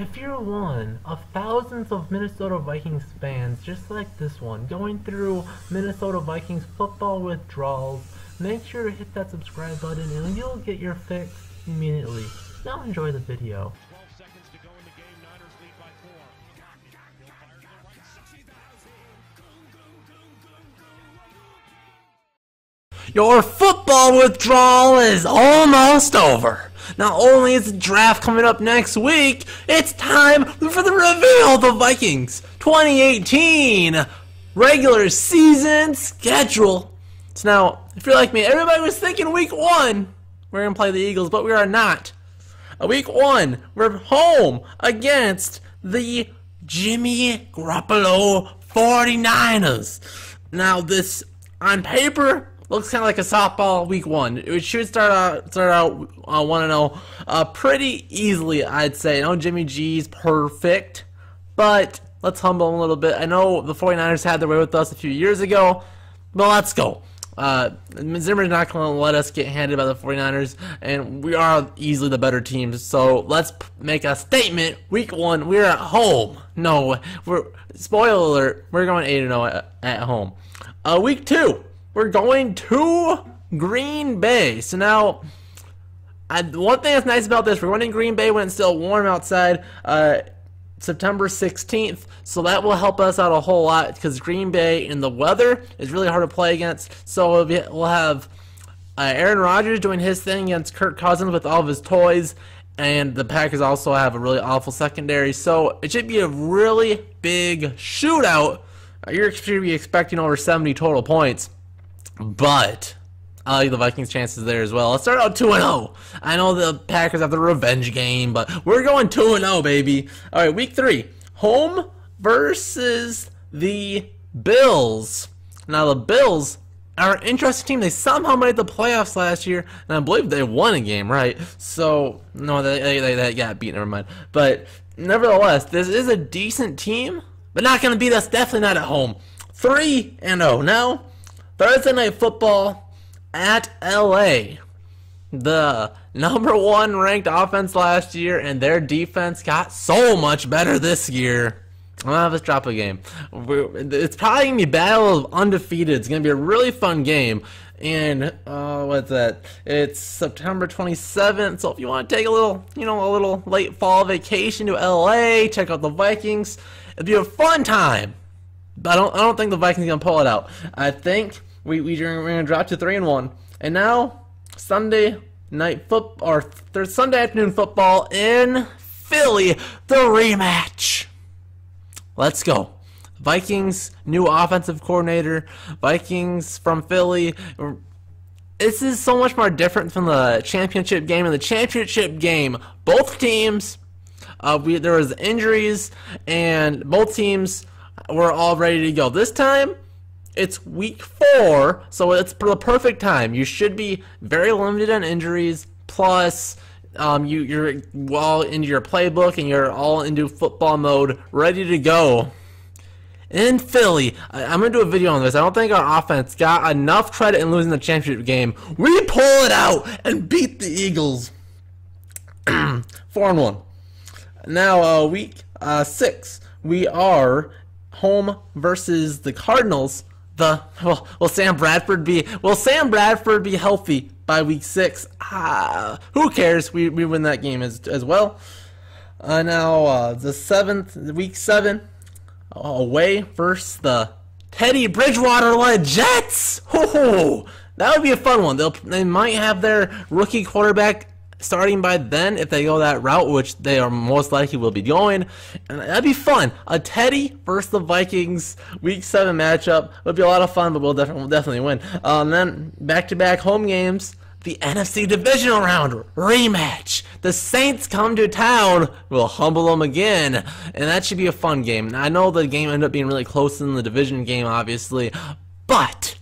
If you're one of thousands of Minnesota Vikings fans just like this one, going through Minnesota Vikings football withdrawals, make sure to hit that subscribe button and you'll get your fix immediately. Now enjoy the video. 12 seconds to go in the game. Niners lead by 4. Your football withdrawal is almost over. Not only is the draft coming up next week, it's time for the reveal of the Vikings 2018 regular season schedule. So now, if you're like me, everybody was thinking week 1 we're going to play the Eagles, but we are not. Week 1, we're home against the Jimmy Garoppolo 49ers. Now this, on paper, looks kind of like a softball week 1. It should start out 1-0 pretty easily, I'd say. I know Jimmy G's perfect, but let's humble him a little bit. I know the 49ers had their way with us a few years ago, but let's go. Zimmer's not going to let us get handed by the 49ers, and we are easily the better team. So let's make a statement. Week 1, we're at home. No, spoiler alert, we're going 8-0 at home. Week 2, we're going to Green Bay. So now, one thing that's nice about this, we're going to Green Bay when it's still warm outside, September 16th. So that will help us out a whole lot because Green Bay and the weather is really hard to play against. So we'll have Aaron Rodgers doing his thing against Kirk Cousins with all of his toys. And the Packers also have a really awful secondary. So it should be a really big shootout. You're should be expecting over 70 total points. But I like the Vikings' chances there as well. Let's start out 2-0. I know the Packers have the revenge game, but we're going 2-0, baby. All right, week 3. Home versus the Bills. Now, the Bills are an interesting team. They somehow made the playoffs last year, and I believe they won a game, right? So, no, they got beat, never mind. But, nevertheless, this is a decent team, but not going to beat us, definitely not at home. 3-0. Now, Thursday Night Football at LA. The #1 ranked offense last year, and their defense got so much better this year. I'm gonna have us drop a game. It's probably gonna be Battle of Undefeated. It's gonna be a really fun game. And what's that? It's September 27th. So if you want to take a little, a little late fall vacation to LA, check out the Vikings. It'd be a fun time. But I don't think the Vikings are gonna pull it out. I think we're gonna drop to 3-1. And now Sunday night football, or Sunday afternoon football in Philly, the rematch. Let's go. Vikings, new offensive coordinator. Vikings from Philly. This is so much more different from the championship game. In the championship game, both teams, there was injuries, and both teams were all ready to go. This time, it's week 4, so it's the perfect time. You should be very limited on injuries, plus you're well into your playbook and you're all into football mode, ready to go. In Philly, I'm going to do a video on this. I don't think our offense got enough credit in losing the championship game. We pull it out and beat the Eagles. 4-1. Now, week 6, we are home versus the Cardinals. Will Sam Bradford be healthy by week 6? Who cares? We win that game as well. Now the 7th, week 7, away versus the Teddy Bridgewater-led Jets. That would be a fun one. They might have their rookie quarterback starting by then if they go that route, which they are most likely will be going. And that'd be fun. A Teddy versus the Vikings week 7 matchup would be a lot of fun, but we'll definitely win. Then back-to-back home games, the NFC divisional round rematch. The Saints come to town. We'll humble them again, and that should be a fun game. Now, I know the game ended up being really close in the division game, obviously, but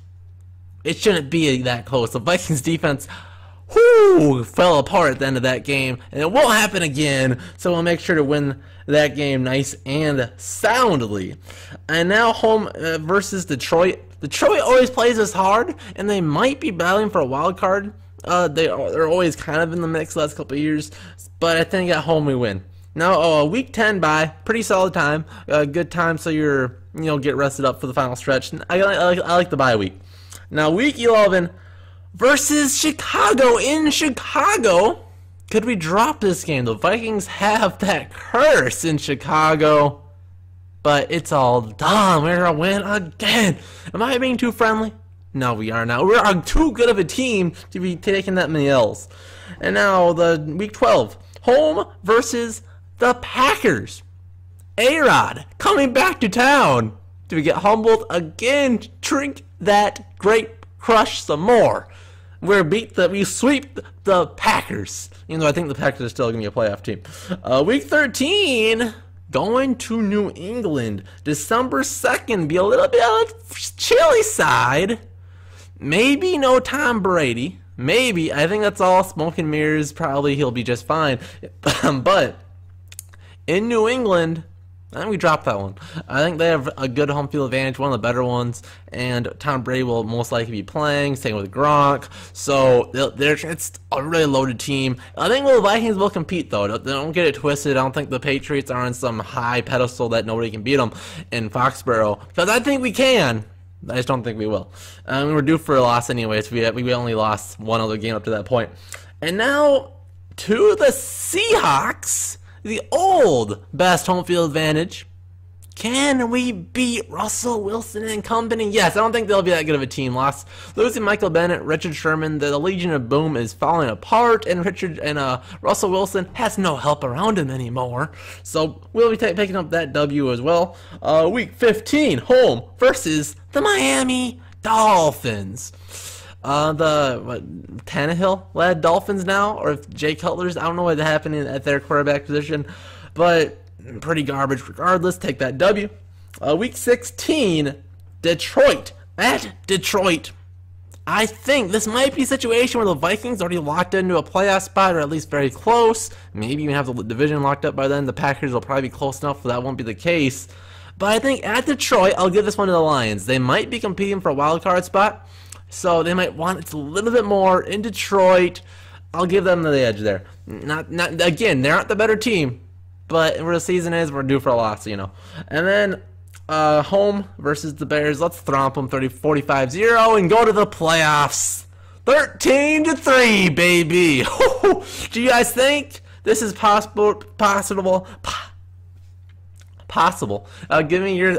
it shouldn't be that close. The Vikings defense fell apart at the end of that game, and it won't happen again, so we'll make sure to win that game nice and soundly. And now home versus Detroit. Detroit always plays us hard, and they might be battling for a wild card. They're always kind of in the mix the last couple of years, but I think at home we win. Now, week 10 bye, pretty solid time, good time so you're get rested up for the final stretch. I like the bye week. Now, week 11 versus Chicago in Chicago. Could we drop this game? The Vikings have that curse in Chicago, but it's all done. We're gonna win again. Am I being too friendly? No, we are not. We're too good of a team to be taking that many L's. And now the week 12, home versus the Packers. A-Rod coming back to town. Do we get humbled again? Drink that grape crush some more. We sweep the Packers. I think the Packers are still going to be a playoff team. Week 13, going to New England. December 2nd, be a little bit on the chilly side. Maybe no Tom Brady. Maybe. I think that's all smoke and mirrors. Probably he'll be just fine. But in New England, I think we dropped that one. I think they have a good home field advantage, one of the better ones, and Tom Brady will most likely be playing, same with Gronk. So it's a really loaded team. I think the Vikings will compete, though. Don't get it twisted. I don't think the Patriots are on some high pedestal that nobody can beat them in Foxborough, because I think we can. I just don't think we will. We're due for a loss anyways. We only lost one other game up to that point. And now to the Seahawks. The old best home field advantage. Can we beat Russell Wilson and company? Yes, I don't think they'll be that good of a team. Losing Michael Bennett, Richard Sherman, the Legion of Boom is falling apart, and Russell Wilson has no help around him anymore. So we'll be picking up that W as well. Week 15, home versus the Miami Dolphins. Tannehill-led Dolphins now, or if Jay Cutler's, I don't know what's happening at their quarterback position, but pretty garbage regardless. Take that W. Week 16, Detroit at Detroit. I think this might be a situation where the Vikings already locked into a playoff spot, or at least very close. Maybe even have the division locked up by then. The Packers will probably be close enough, so that won't be the case. But I think at Detroit, I'll give this one to the Lions. They might be competing for a wild card spot, so they might want it a little bit more in Detroit. I'll give them the edge there. Not again, they're not the better team, but where the season is, we're due for a loss, And then home versus the Bears. Let's thump them 45-0 and go to the playoffs. 13-3, baby. Do you guys think this is possible? Give me your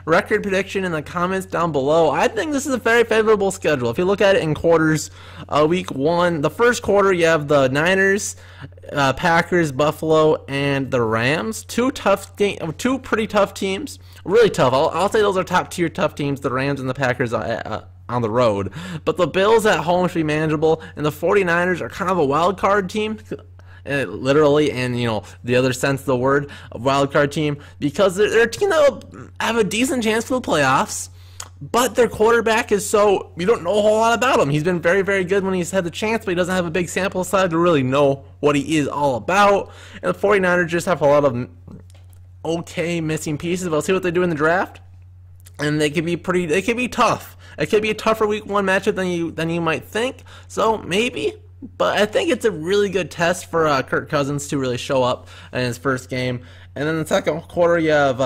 record prediction in the comments down below. I think this is a very favorable schedule. If you look at it in quarters, week 1, the first quarter, you have the Niners, Packers, Buffalo, and the Rams. Two pretty tough teams. Really tough. I'll say those are top tier tough teams, the Rams and the Packers on the road. But the Bills at home should be manageable, and the 49ers are kind of a wild card team. Literally, and the other sense of the word, a wild card team, because they're a team that will have a decent chance for the playoffs, but their quarterback is we don't know a whole lot about him. He's been very, very good when he's had the chance, but he doesn't have a big sample size to really know what he is all about. And the 49ers just have a lot of okay missing pieces. We'll see what they do in the draft, and they could be tough. It could be a tougher week 1 matchup than you might think. So maybe. But I think it's a really good test for Kirk Cousins to really show up in his first game. And then the second quarter, you have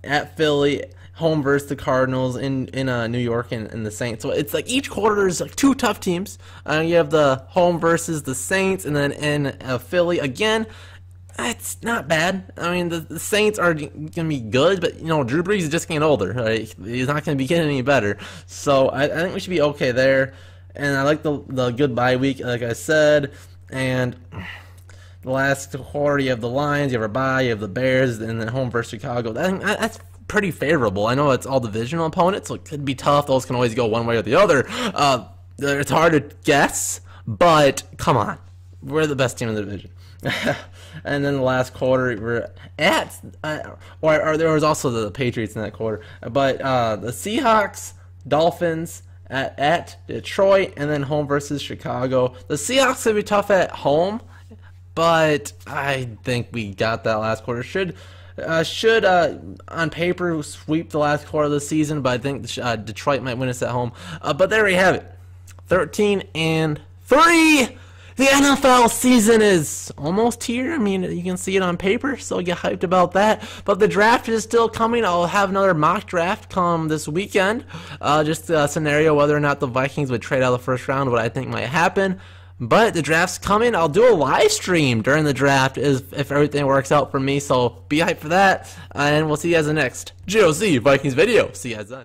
at Philly, home versus the Cardinals, in New York, and the Saints. So it's like each quarter is like 2 tough teams. You have the home versus the Saints, and then in Philly again. It's not bad. I mean, the Saints are going to be good, but Drew Brees is just getting older. Right? He's not going to be getting any better. So I think we should be okay there. And I like the good bye week, like I said. And the last quarter, you have the Lions, you have a bye, you have the Bears, and then home versus Chicago. That's pretty favorable. I know it's all divisional opponents, so it could be tough. Those can always go one way or the other. It's hard to guess, but come on. We're the best team in the division. And then the last quarter, we're at, or there was also the Patriots in that quarter. But the Seahawks, Dolphins, at Detroit, and then home versus Chicago. The Seahawks will be tough at home, but I think we got that last quarter. Should on paper sweep the last quarter of the season, but I think Detroit might win us at home. But there we have it, 13-3. The NFL season is almost here. I mean, you can see it on paper, so get hyped about that. But the draft is still coming. I'll have another mock draft come this weekend. Just a scenario whether or not the Vikings would trade out of the first round, what I think might happen. But the draft's coming. I'll do a live stream during the draft if everything works out for me. So be hyped for that. And we'll see you guys in the next GOC Vikings video. See you guys then.